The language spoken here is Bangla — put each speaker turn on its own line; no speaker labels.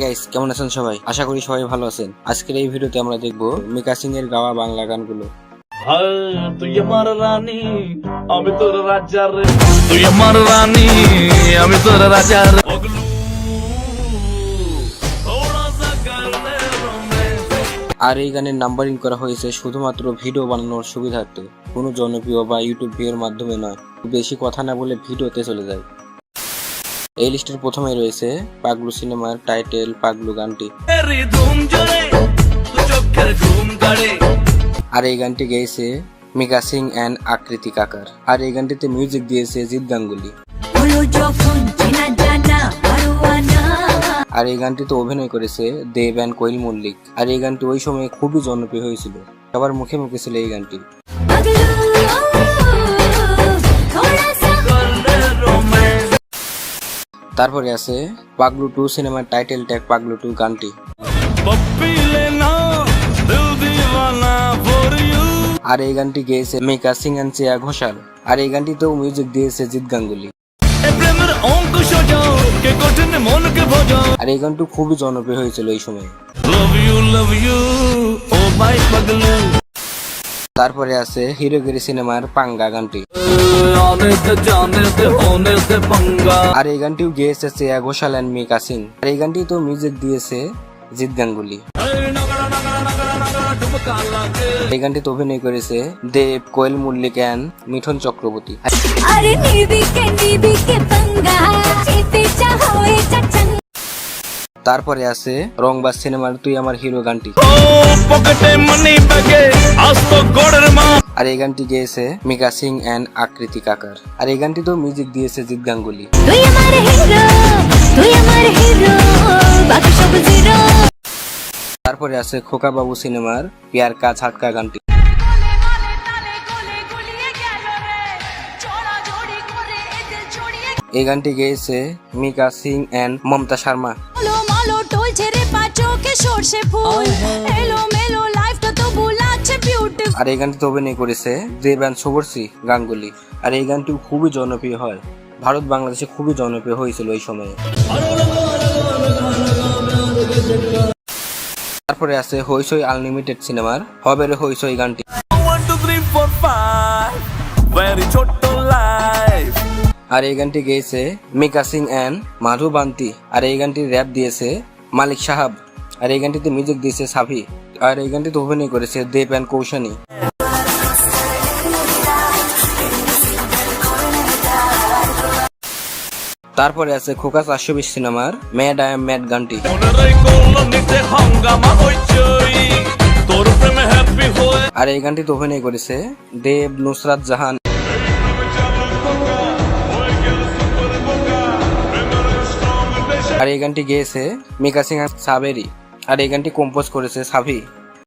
গাইস, কেমন আছেন সবাই? আশা করি সবাই ভালো আছেন। আজকের এই ভিডিওতে আমরা দেখব মিকা সিং এর গাওয়া বাংলা গানগুলো।
তুই আমার রানী আমি তোর রাজা রে, তুই আমার রানী আমি তোর রাজা রে।
আর এই গানের নাম্বারিং করা হয়েছে শুধুমাত্র ভিডিও বানানোর সুবিধার্থে, কোনো জনপ্রিয় বা ইউটিউব ভিডিওর মাধ্যমে নয়। বেশি কথা না বলে ভিডিওতে চলে যায়। এই লিস্টের প্রথমে রয়েছে পাগলু সিনেমার টাইটেল পাগলু গানটি। আর এই গানটি গেয়েছে মিকা সিং এন্ড আকৃতি কাকার। আর এই গানটিতে মিউজিক দিয়েছে জিৎ গাঙ্গুলি। আর এই গানটিতে অভিনয় করেছে দেব এন্ড কোয়েল মল্লিক। আর এই গানটি ওই সময় খুবই জনপ্রিয় হয়েছিল, সবার মুখে মুখে ছিল এই গানটি। তারপরে আছে পাগলু 2 সিনেমার টাইটেল ট্যাগ পাগলু 2 গানটি। আর এই গানটি গেয়েছে মিকা সিং এন্ড শ্রেয়া ঘোষাল। আর এই গানটিতেও মিউজিক দিয়েছে জিৎ গাঙ্গুলি। আর এই গানটি খুবই জনপ্রিয় হয়েছিল এই সময়। তারপরে আছে হিরোগিরি সিনেমার পাঙ্গা গানটি। আর এই গানটিও গেয়েছে শ্রেয়া ঘোষাল এন্ড মিকা সিং। আর এই গানটি তো মিউজিক দিয়েছে জিৎ গাঙ্গুলি। এই গানটিতে অভিনয় করেছে দেব, কোয়েল মল্লিক এন্ড মিঠুন চক্রবর্তী। তারপরে আছে রংবাজ সিনেমার তুই আমার হিরো গানটি। আর এই গানটি গেয়েছে মিকা সিং এন্ড আকৃতি কাকার। আর এই গানটি তো মিউজিক দিয়েছে জিৎ গাঙ্গুলি। তারপরে আছে খোকা বাবু সিনেমার প্যার কা ঝাটকা গানটি। এই গানটি গেয়েছে মিকা সিং এন্ড মমতা শর্মা। আর এই গানটিতে অভিনয় করেছে দেব এন্ড শুভশ্রী গাঙ্গুলি। আর এই গানটিও খুবই জনপ্রিয় হয়, ভারত বাংলাদেশে খুবই জনপ্রিয় হয়েছিল এই সময়ে। তারপরে আছে হইচই আনলিমিটেড সিনেমার হবে রে হইচই গানটি। আর এই গানটি গেয়েছে মিকা সিং এন্ড মাধু বান্তি। আর এই গানটির র্যাপ দিয়েছে মালিক সাহাব। আর এই গানটিতে মিউজিক দিয়েছে সাফি। আর এই গানটিতে অভিনয় করেছে দেব এন্ড কৌশানী। তারপরে আছে খোকা 420 সিনেমার ম্যাড আই এম ম্যাড গানটি। আর এই গানটিতে অভিনয় করেছে দেব, নুসরাত জাহান। আর এই গানটি গেয়েছে মিকা সিং সাবেরি। আর এই গানটি কম্পোজ করেছে সাফি।